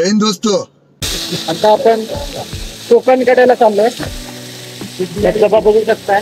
हिंद दोस्तों. आता आपण कोकण कड्याला चाललोय. डबा बघू शकताय.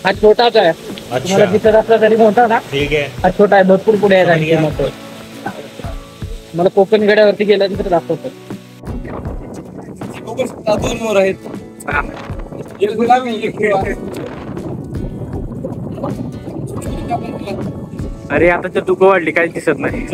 हा छोटाच आहे. तुम्हाला दिसत असला तरी मोठा ना. ठीक आहे. हा छोटा आहे. भरपूर पुढे आहे. मला कोकण कड्यावरती गेल्यानंतर दाखवतो. दोन मोर आहेत. अरे आता तर दुःख वाढली, काहीच दिसत नाही.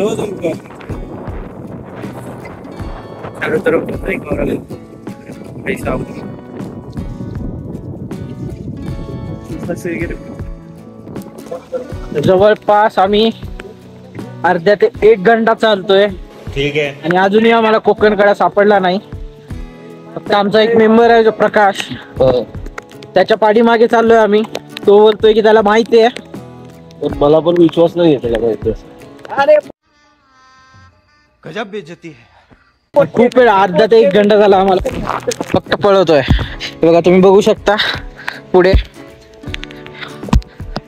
जवळपास आम्ही अर्ध्या ते 1 घंटा चालतोय. ठीक आहे. आणि अजूनही आम्हाला कोकण कडा सापडला नाही. फक्त आमचा एक मेंबर आहे जो प्रकाश, त्याच्या पाठीमागे चाललोय आम्ही. तो बोलतोय की त्याला माहिती आहे. मला पण विश्वास नाही आहे त्याला माहिती. अरे गजब बेइज्जती है. खूप वेळ, अर्धा ते 1 घंटा झाला आम्हाला फक्त पळवतोय. बघा तुम्ही बघू शकता पुढे.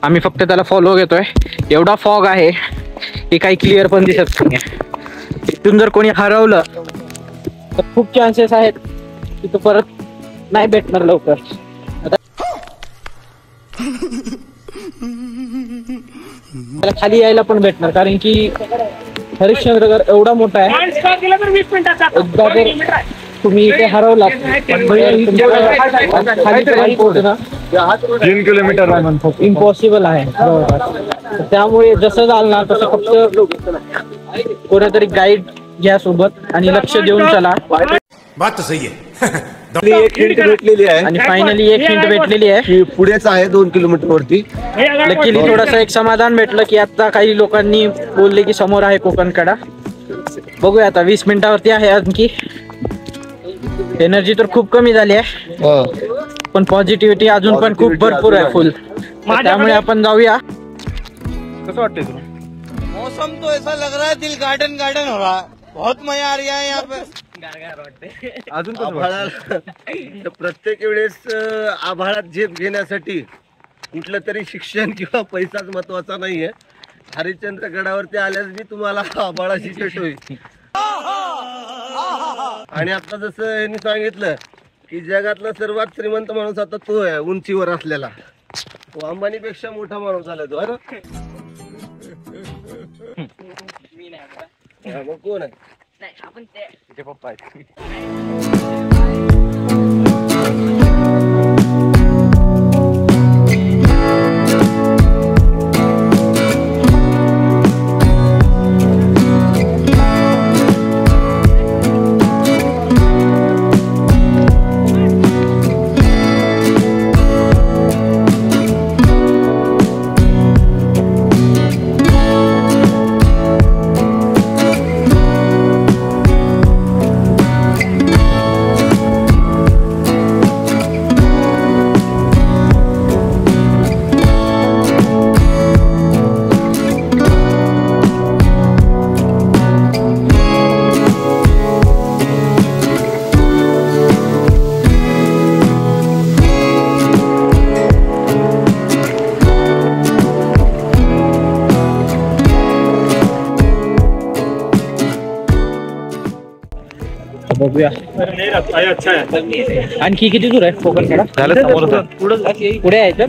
आम्ही फक्त त्याला फॉलो घेतोय. एवढा फॉग आहे की काही क्लिअर पण दिसत नाही. इथून जर कोणी हरवलं तर खूप चान्सेस आहेत की तो परत नाही भेटणार लवकर. त्याला खाली यायला पण भेटणार, कारण की हरिश्चंद्रगड एवढा मोठा आहे. एकदा जर तुम्ही इथे हरवला 3 किलोमीटर इम्पॉसिबल आहे. त्यामुळे जसं चालणार तसं फक्त कोणीतरी गाईड घ्या सोबत आणि लक्ष देऊन चला. बात तो सही है. एक हिंट भेटलेली आहे आणि फायनली एक हिंट भेटलेली आहे की पुढेच आहे 2 किलोमीटर वरती. लकीली थोडस एक समाधान भेटलं की आता काही लोकांनी बोलले की समोर आहे कोकण कडा. बघूया आता 20 मिनिटावरती आहे. आणखी एनर्जी तर खूप कमी झाली आहे, पण पॉझिटिव्हिटी अजून पण खूप भरपूर आहे, फुल. त्यामुळे आपण जाऊया. कसं वाटतंय तुला? मौसम तो ऐसा लग रहा है दिल गार्डन गार्डन हो रहा है. बहुत मजा आ रहा है यहाँ पे. अजून प्रत्येक वेळेस आभाळात झेप घेण्यासाठी कुठलं तरी शिक्षण किंवा पैसाच महत्वाचा नाहीये. हरिश्चंद्र गडावरती आल्यास मी तुम्हाला आभाळाची भेट होईल. आणि आता जसं यांनी सांगितलं की जगातला सर्वात श्रीमंत माणूस आता तो आहे, उंचीवर असलेला. तो अंबानी पेक्षा मोठा माणूस झाला तो. अरे मग कोण आहे? तिचे पप्पा आहेत. बघूया आणखी किती दूर आहे कोकण कडा. पुढे आहे तर.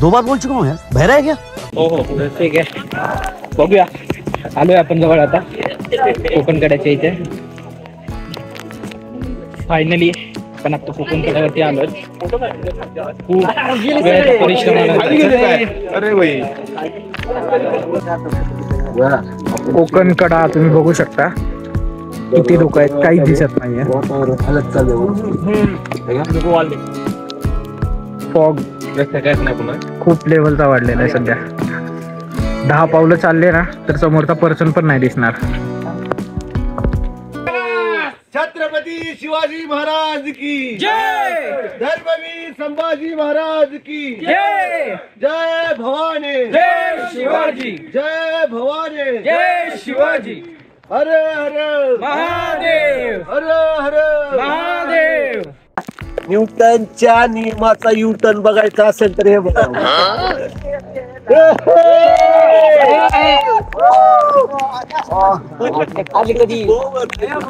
2 बार बोल चुका हूं यार. बहरा है क्या? हो ठीक आहे. बघूया. आलोय आपण जवळ आता कोकण कड्याच्या इथे. फायनली पण आता कोकण कड्यावरती आलोय. खूप परिश्रम. अरे भाई कोकण कडा तुम्ही बघू शकता. किती लोक आहेत, काहीच दिसत नाहीये. फॉग खूप लेवलचा वाढलेला आहे सध्या. 10 पावलं चालले ना तर समोरचा पर्सन पण नाही दिसणार. छत्रपती शिवाजी महाराज की जय. धर्मवीर संभाजी महाराज की जय. जय भवानी. जय शिवाजी. जय भवानी. जय शिवाजी. हर हर महादेव. हर हर महादेव. न्यूटनच्या नियमाचा युटर्न बघायचा असेल तर हे बघा.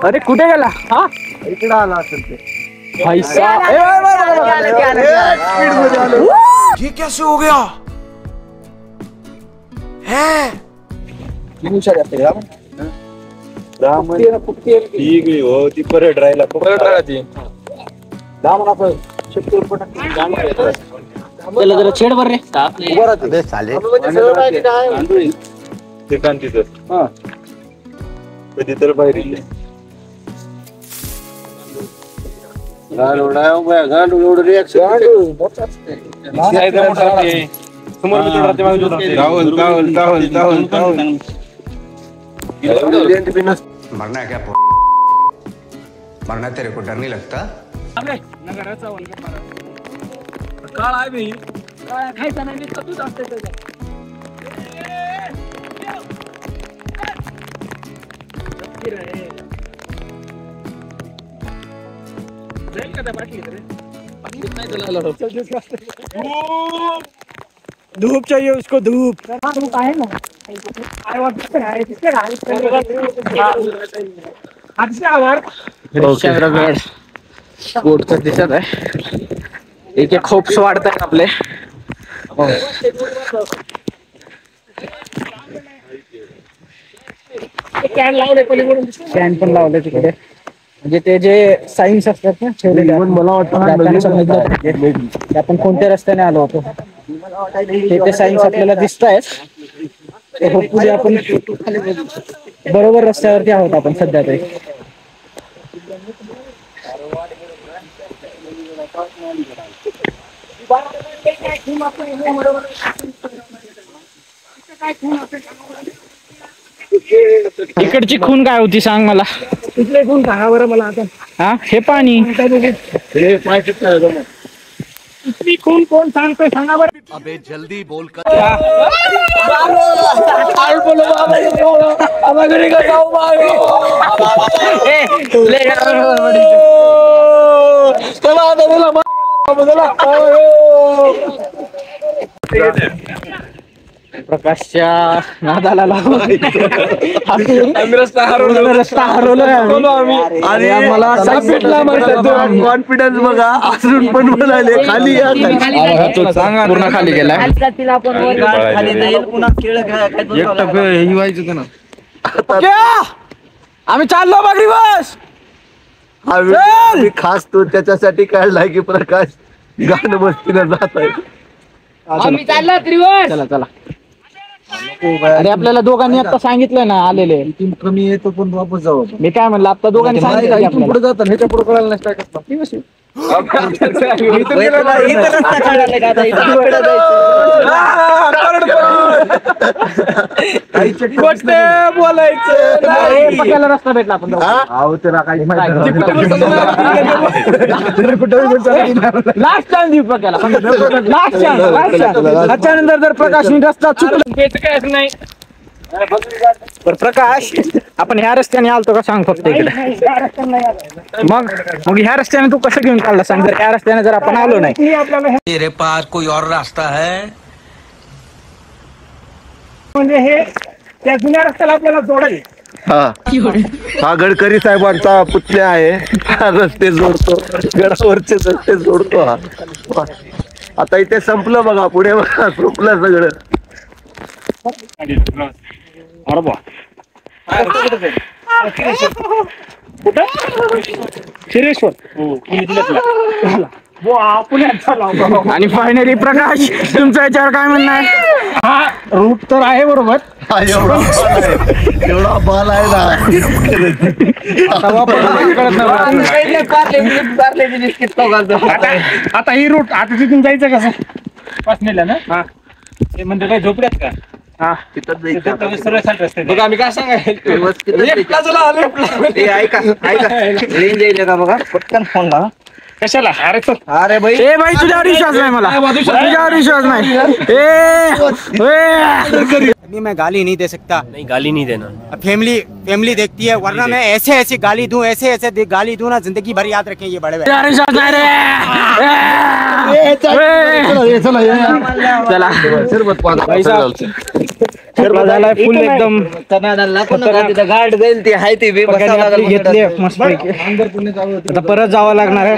अरे कुठे गेला हा इकडे आला असेल ते. पैसा ये कैसे हो गया है? त्याला जरा छेड बर रे कधी तर बाहेर येईल. मरना है क्या? मरना तेरे को डर नहीं लगता? धूप चाहिए उसको धूप चंद्रगड बोटच दिसत आहे एक एक खोप्स वाढत आहेत आपले कॅन पण लावले तिकडे म्हणजे ते जे सायन्स असतात ना ठेवलेले मला वाटतं आपण कोणत्या रस्त्याने आलो होतो ते सायन्स आपल्याला दिसत आहेत होपफुली आपण बरोबर रस्त्यावरती आहोत आपण सध्या ते इकडची खून काय होती सांग मला तिथले खून सांगा बरं मला आता हा हे पाणी इथली खून कोण सांगतोय सांगा बरं अबे जल्दी बोल कर. प्रकाशच्या नादाला लागून रस्ता हरवलोय आणि मला कॉन्फिडन्स बघा अजून पण बोलायले खाली या पूर्ण खाली गेला आम्ही चाललो बागडी बस मी खास तो त्याच्यासाठी काढलाय की प्रकाश गाणं मस्तीनं जात आहे. चला चला अरे आपल्याला दोघांनी आता सांगितलं ना आलेले कमी येतो पण वापस जाऊ. मी काय म्हणलं आता दोघांनी सांगितलं पुढे जातात ह्याच्या पुढे कळायला नाही काय करतात. बोलायचं रस्ता भेटला आपण लास्ट चान्स देऊ पक्याला लास्ट चान्स त्याच्यानंतर जर प्रकाशने रस्ता चुकला नाही प्रकाश आपण ह्या रस्त्याने आलतो का सांग फक्त इकडे मग मग ह्या रस्त्याने तू कसं घेऊन चालला सांग जर ह्या रस्त्याने जर आपण आलो नाही तेरे पास कोई और रास्ता है? म्हणजे हे त्या जुन्या रस्त्याला आपल्याला जोडायचे हा गडकरी साहेबांचा पुतण्या आहे. हा रस्ते जोडतो गडावरचे रस्ते जोडतो हा. आता इथे संपलं बघा पुढे बघा संपलं सगळं. आणि फायनली प्रकाश तुमचं याच्यावर काय म्हणणं आहे हा रूट तर आहे बरोबर एवढा बाल आहे ना आता ही रूट आता तिथून जायचं कसं पासनेला ना हा ते म्हणजे काय झोपड्यात का हा तिथं सरळ बघा आम्ही काय सांगायचं ऐका रेंज येईल का बघा पटकन फोन लावा कशाला? अरे भाई ए भाई तुझ्यावर विश्वास नाही मला, तुझ्यावर विश्वास नाही. अभी मैं गाली नहीं दे सकता. नहीं गाली नहीं देना. फैमिली देखती है, वरना मैं ऐसे गाली दूं, ऐसे गाली दूं ना, जिंदगी भर याद रखें ये बड़े भाई. विश्वास नाही रे. चला झालाय फुल एकदम गाठ जाईल ती हाय ती घेतली मस्त. आता परत जावं लागणार आहे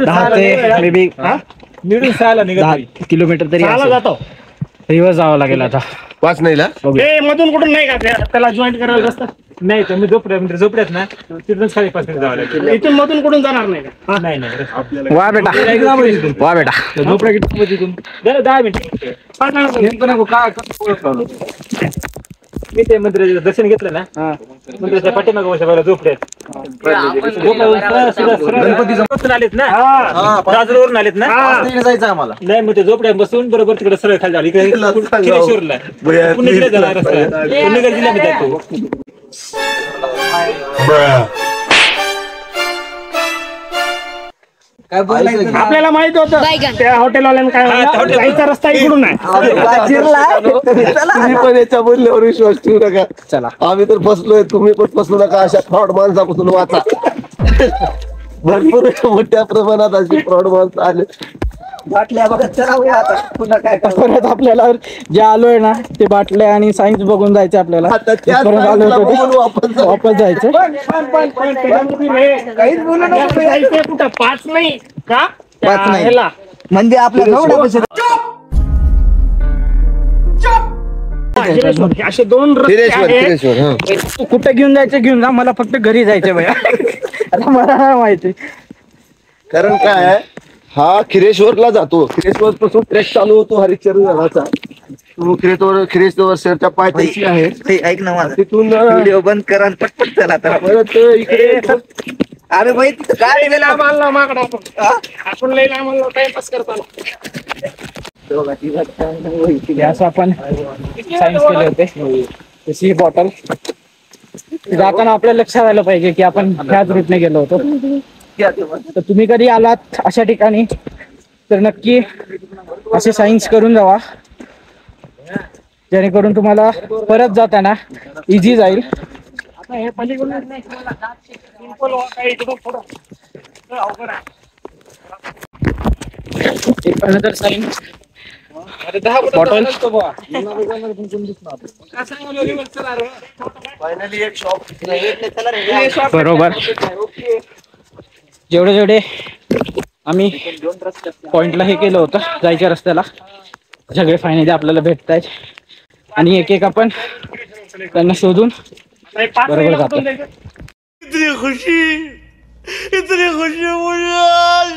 10 ते मे बी 10 किलोमीटर तरी जातो. रिव्हर्स जावं लागेल आता. 5 नाही मधून कुठून नाही का त्याला जॉईन करायला रस्ता नाही. तुम्ही झोपड्यात ना तिथूनच खाली पासून जावं लागेल. इथून मधून कुठून जाणार नाही का? नाही वा बेटा, वा बेटा. झोपड्या किती तिथून 10 मिनिट मी ते मंदिराचं दर्शन घेतलं ना, मंदिराच्या पाठीमागे बसायला झोपड्यात. गणपतीचं आलेत ना, राजूरवरून आलेत ना, जायचं आम्हाला. नाही मग ते झोपड्यात बसून बरोबर तिकडे सरळ खाली झाली किरेश्वरला. पुणे झाला रस्ता, पुणेकर जिल्ह्यामध्ये जातो. आपल्याला माहित होतं त्या हॉटेलवाल्यानं काय जायचा रस्ता इकडून आहे. तुम्ही पण याच्या बोलल्यावर विश्वास ठेवू नका. चला आम्ही तर फसलोय, तुम्ही पण फसू नका. अशा फ्रॉड माणसापासून वाचा. भरपूर मोठ्या प्रमाणात अशी फ्रॉड माणसं आले. बाटल्या बघत चला आता पुन्हा काय परत आपल्याला जे आलोय ना ते बाटल्या आणि सायन्स बघून जायचं आपल्याला. परत आलो होतो वापस जायचं. काहीच बोलू नको. कुठं 5 नाही का? 5 नाही म्हणजे आपल्या असे 2 खिरेश्वर. कुठे घेऊन जायचं घेऊन जा, मला फक्त घरी जायचं भैया. आता मला नाही माहिती. कारण काय आहे, हा खिरेश्वरला जातो. खिरेश्वर पासून ट्रेक चालू होतो हरिश्चंद्रचा. तो खिरेश्वर शहरच्या पायथ्याशी आहे. ऐक ना माझं तिथून व्हिडिओ बंद करा आणि पटपट चला. परत इकडे अरे भाई गाडी गेला मागला मागडा आपण लई आम्हाला टाइमपास करताना असं आपण सायन्स केले होते. तशी बॉटल जाताना आपल्या लक्षात आलं पाहिजे की आपण ह्याच रूटने गेलो होतो. तर तुम्ही कधी आलात अशा ठिकाणी तर नक्की असे सायन्स करून जावा, जेणेकरून तुम्हाला परत जाताना इझी जाईल. एक अनदर साइन बॉटल. बरोबर जेवढे आम्ही पॉइंटला हे केलं होतं जायच्या रस्त्याला, सगळे फायनली आपल्याला भेटत आहेत. आणि एक आपण त्यांना शोधून बरोबर जातो. इतनी खुशी मुझे आज